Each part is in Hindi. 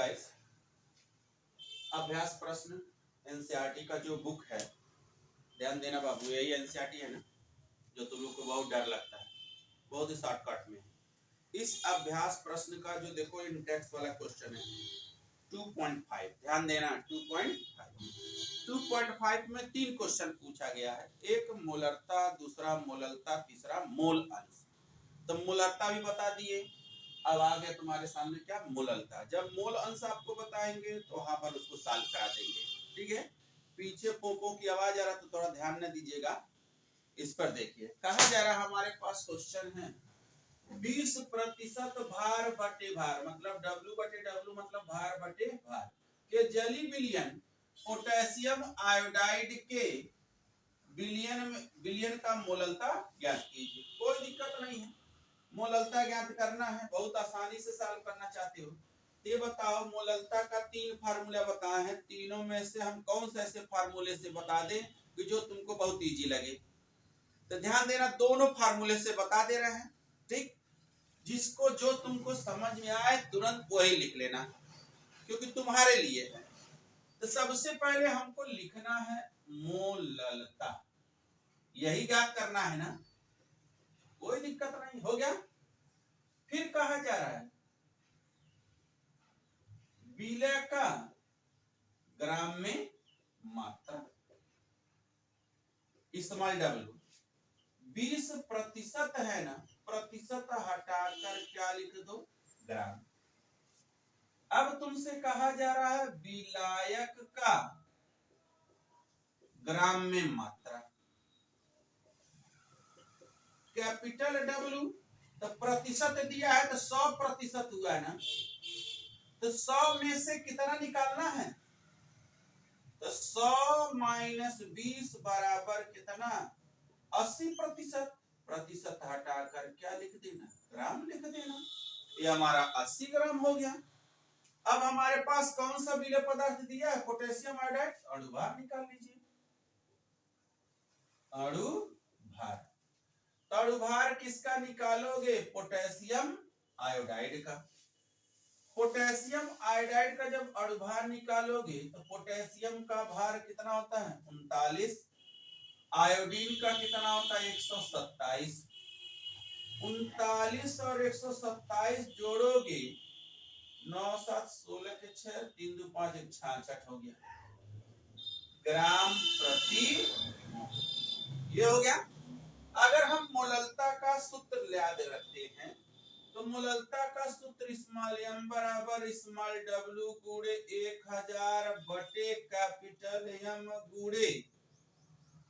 गाइस, अभ्यास प्रश्न एनसीईआरटी का जो बुक है, ध्यान देना बाबू, यही एनसीईआरटी है ना जो तुम लोग को बहुत डर लगता है, बहुत ही शॉर्टकट में है। इस अभ्यास प्रश्न का जो देखो इंडेक्स वाला क्वेश्चन है 2.5, ध्यान देना 2.5 में 3 क्वेश्चन पूछा गया है। एक मोलरता, दूसरा मोललता, तीसरा मोल अंश। तो मोलरता भी बता दिए, अब आ गया तुम्हारे सामने क्या मोललता। जब मोल अंश आपको बताएंगे तो वहां पर उसको सॉल्व करा देंगे, ठीक है। पीछे पोपो की आवाज आ रहा तो थोड़ा ध्यान न दीजिएगा। इस पर देखिए, कहा जा रहा हमारे पास क्वेश्चन है 20% भार बटे भार, मतलब W बटे W मतलब भार बटे भार के जली विलयन पोटेशियम आयोडाइड के विलयन का मोललता ज्ञात कीजिए। कोई दिक्कत नहीं है, मोललता ज्ञात करना है, बहुत आसानी से सॉल्व करना चाहते हो। ये बताओ, मोललता का 3 फार्मूला बताए हैं, तीनों में से हम कौन से ऐसे फार्मूले से बता दें कि जो तुमको बहुत इजी लगे। तो ध्यान देना, दोनों फार्मूले से बता दे रहे हैं, ठीक। जिसको जो तुमको समझ में आए तुरंत वही लिख लेना, क्योंकि तुम्हारे लिए है। तो सबसे पहले हमको लिखना है मोललता, यही ज्ञात करना है ना, कोई दिक्कत नहीं, हो गया। फिर कहा जा रहा है विलय का ग्राम में मात्रा, स्मॉल W 20% है ना, प्रतिशत हटाकर क्या लिख दो, ग्राम। अब तुमसे कहा जा रहा है विलायक का ग्राम में मात्रा, कैपिटल W। तो प्रतिशत दिया है तो 100% हुआ है ना, तो 100 में से कितना निकालना है, तो 100 माइनस 20 बराबर कितना, 80%। प्रतिशत हटाकर क्या लिख देना, ग्राम लिख देना। ये हमारा 80 ग्राम हो गया। अब हमारे पास कौन सा विलय पदार्थ दिया है, पोटेशियम आयोडाइड, अणुभार निकाल लीजिए, अणुभार। तो अणुभार किसका निकालोगे, पोटेशियम आयोडाइड का। पोटेशियम आयोडाइड का जब अणुभार निकालोगे तो पोटेशियम का भार कितना होता है, 39। आयोडीन का कितना होता है, 127। 39 और 127 जोड़ोगे 9 7 16 के 6 3 2 5 66 हो गया ग्राम प्रति मोल। ये हो गया। अगर हम मोललता का सूत्र याद रखते हैं तो मोललता का सूत्र स्मॉल m बराबर स्मॉल w गुणे 1000 बटे कैपिटल M गुणे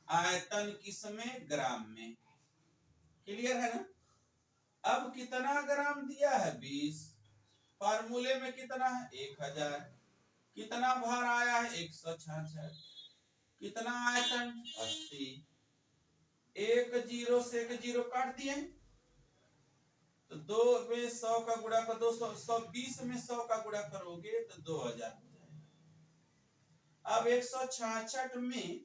आयतन किसमें, ग्राम में। क्लियर है ना। अब कितना ग्राम दिया है, 20। फार्मूले में कितना है, 1000। कितना भार आया है, 166। कितना आयतन, 80। एक जीरो से एक जीरो काट दिए, तो 2 में 100 का गुणा कर 200, 120 में 100 का गुणा करोगे तो 2000 हो जाएगा। अब 166 में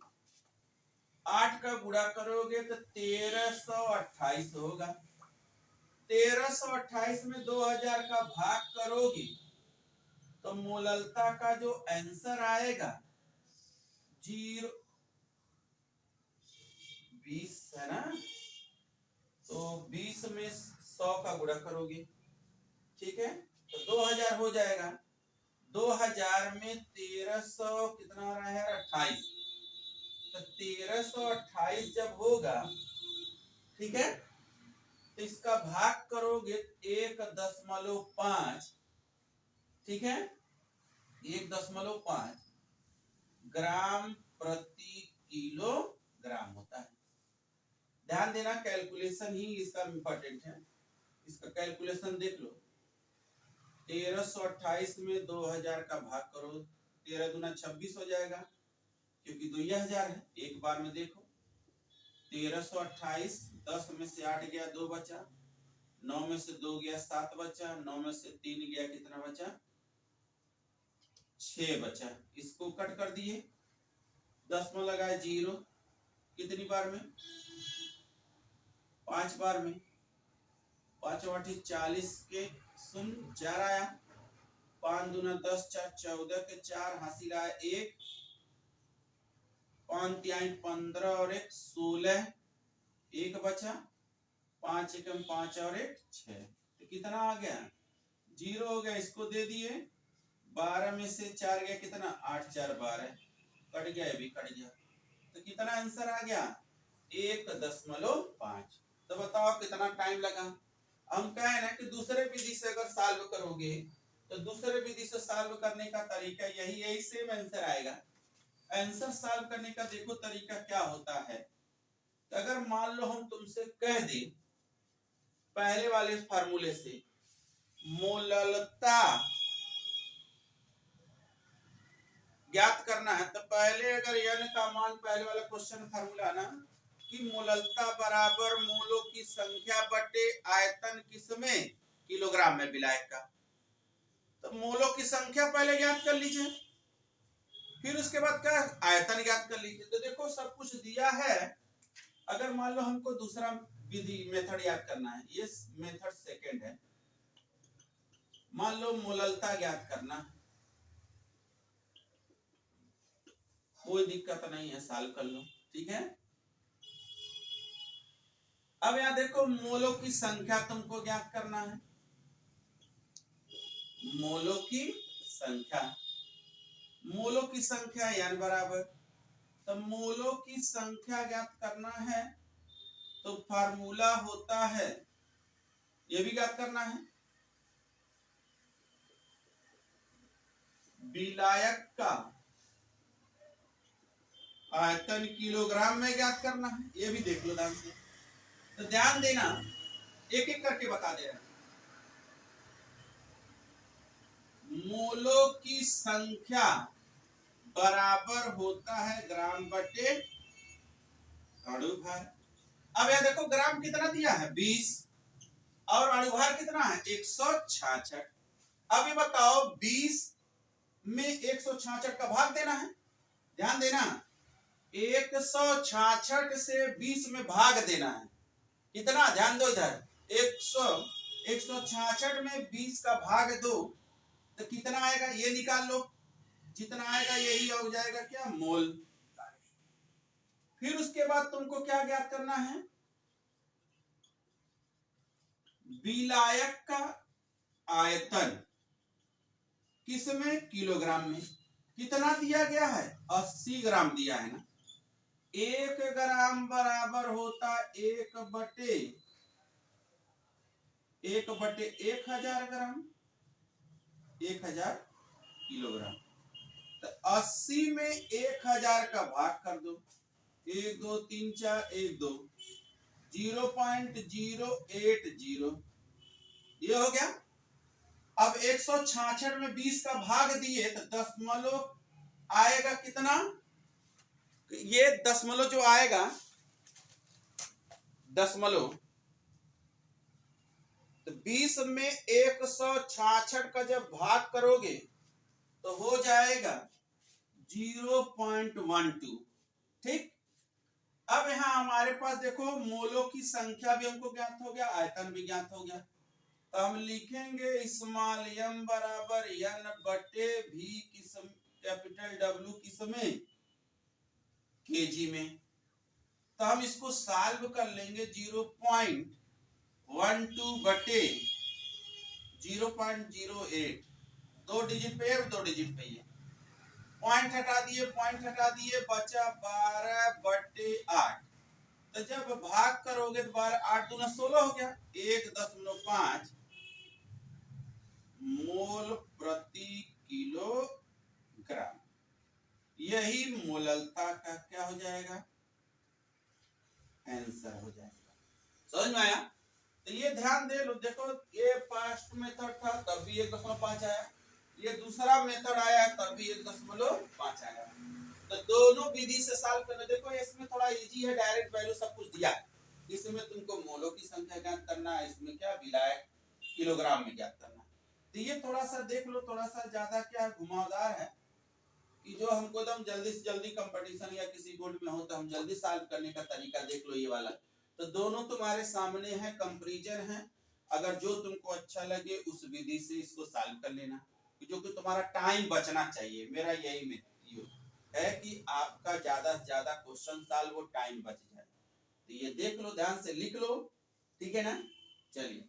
8 का गुणा करोगे तो 1328 होगा। 1328 में 2000 का भाग करोगे तो मोललता का जो आंसर आएगा 20 है ना, तो 20 में 100 का गुणा करोगे, ठीक है, तो 2000 हो जाएगा। 2000 में 1300 कितना हो रहा है, 28। तो 1328 जब होगा, ठीक है, तो इसका भाग करोगे 1.5, ठीक है, 1.5 ग्राम प्रति किलोग्राम होता है। ध्यान देना, कैलकुलेशन ही इसका इंपॉर्टेंट है, इसका कैलकुलेशन देख लो। 1328 में 2000 का भाग करो, 13 दूना 26 हो जाएगा, क्योंकि 2000 है। एक बार में देखो, 1328, 10 में से 8 गया, 2 बचा, 9 में से 2 गया, 7 बचा, 9 में से 3 गया, कितना बचा, 6 बचा। इसको कट कर दिए, 10 में लगाए 0, कितनी बार में, 5 बार में, 5 8 40 के 0 4 आया, 5 दूना 10, 4 14 के 4 हासिल आया 1, 5 तिहाई 15 और 1 16, 1 बचा, 5 एकम 5 और 1 6, तो कितना आ गया 0 हो गया, इसको दे दिए। 12 में से 4 गया कितना 8 4 12, कट गया, ये भी कट गया, तो कितना आंसर आ गया 1.5। तो बताओ कितना टाइम लगा। हम कहे ना कि दूसरे विधि से अगर सॉल्व करोगे तो दूसरे विधि से सॉल्व करने का तरीका यही सेम आंसर आएगा। आंसर सॉल्व करने का देखो तरीका क्या होता है। तो अगर मान लो हम तुमसे कह दें पहले वाले फार्मूले से मोललता ज्ञात करना है, तो पहले अगर n का मान पहले वाला क्वेश्चन फार्मूला ना कि मोललता बराबर मोलों की संख्या बटे आयतन किसमें किलोग्राम में विलायक का, तो मोलों की संख्या पहले ज्ञात कर लीजिए, फिर उसके बाद क्या आयतन ज्ञात कर लीजिए। तो देखो सब कुछ दिया है। अगर मान लो हमको दूसरा विधि मेथड याद करना है, ये मेथड सेकंड है, मान लो मोललता ज्ञात करना, कोई दिक्कत नहीं है, सॉल्व कर लो, ठीक है। अब यहां देखो मोलों की संख्या तुमको ज्ञात करना है, मोलों की संख्या, मोलों की संख्या n बराबर, तो मोलों की संख्या ज्ञात करना है तो फार्मूला होता है, ये भी ज्ञात करना है, विलायक का आयतन किलोग्राम में ज्ञात करना है, ये भी देख लो ध्यान से। तो ध्यान देना, एक एक करके बता दे रहा हूं। मोलों की संख्या बराबर होता है ग्राम बटे अणुभार। अब यह देखो ग्राम कितना दिया है 20 और अणुभार कितना है 166। अब ये बताओ 20 में 166 का भाग देना है, ध्यान देना 166 से 20 में भाग देना है, कितना ध्यान दो इधर 166 में 20 का भाग दो तो कितना आएगा ये निकाल लो, जितना आएगा यही हो जाएगा क्या मोल। फिर उसके बाद तुमको क्या ज्ञात करना है, विलायक का आयतन किसमें किलोग्राम में, कितना दिया गया है 80 ग्राम दिया है ना, 1 ग्राम बराबर होता 1/1000 ग्राम, 1000 किलोग्राम। तो 80 में 1000 का भाग कर दो, 1 2 3 4 1 2 0.080, ये हो गया। अब 166 में 20 का भाग दिए तो दशमलव आएगा कितना, ये दशमलव जो आएगा दशमलव, तो 20 में 166 का जब भाग करोगे तो हो जाएगा 0.12, ठीक। अब यहां हमारे पास देखो मोलों की संख्या भी हमको ज्ञात हो गया, आयतन भी ज्ञात हो गया, तो हम लिखेंगे स्मॉल m बराबर n बटे v किसम कैपिटल W किसमें केजी में। तो हम इसको सॉल्व कर लेंगे 0.12 बटे 0.08, 2 डिजिट पे है 2 डिजिट पे है, पॉइंट हटा दिए बचा 12/8। तो जब भाग करोगे तो 12 8 दूना 16 हो गया, 1.5 मोल प्रति किलोग्राम, यही मोललता का क्या हो जाएगा आंसर हो जाएगा। समझ में आया। तो ये ध्यान दे लो, देखो ये फर्स्ट मेथड था तब भी 1.5 आया, ये दूसरा मेथड आया तब भी 1.5 आया। तो दोनों विधि से सॉल्व करना, देखो इसमें थोड़ा इजी है, डायरेक्ट वैल्यू सब कुछ दिया है, इसमें तुमको मोलों की संख्या ज्ञात करना है, इसमें क्या विलायक किलोग्राम में ज्ञात करना है। तो ये थोड़ा सा देख लो, थोड़ा सा ज्यादा क्या घुमावदार है कि जो हमको एकदम जल्दी से जल्दी कंपटीशन या किसी बोर्ड में हो तो हम जल्दी सॉल्व करने का तरीका देख लो ये वाला। तो दोनों तुम्हारे सामने है, कंपैरिजन है, अगर जो तुमको अच्छा लगे उस विधि से इसको सॉल्व कर लेना। जो कि तुम्हारा टाइम बचना चाहिए। मेरा यही में है कि आपका ज्यादा से ज्यादा क्वेश्चन सॉल्व वो टाइम बच जाए। तो ये देख लो, ध्यान से लिख लो, ठीक है ना। चलिए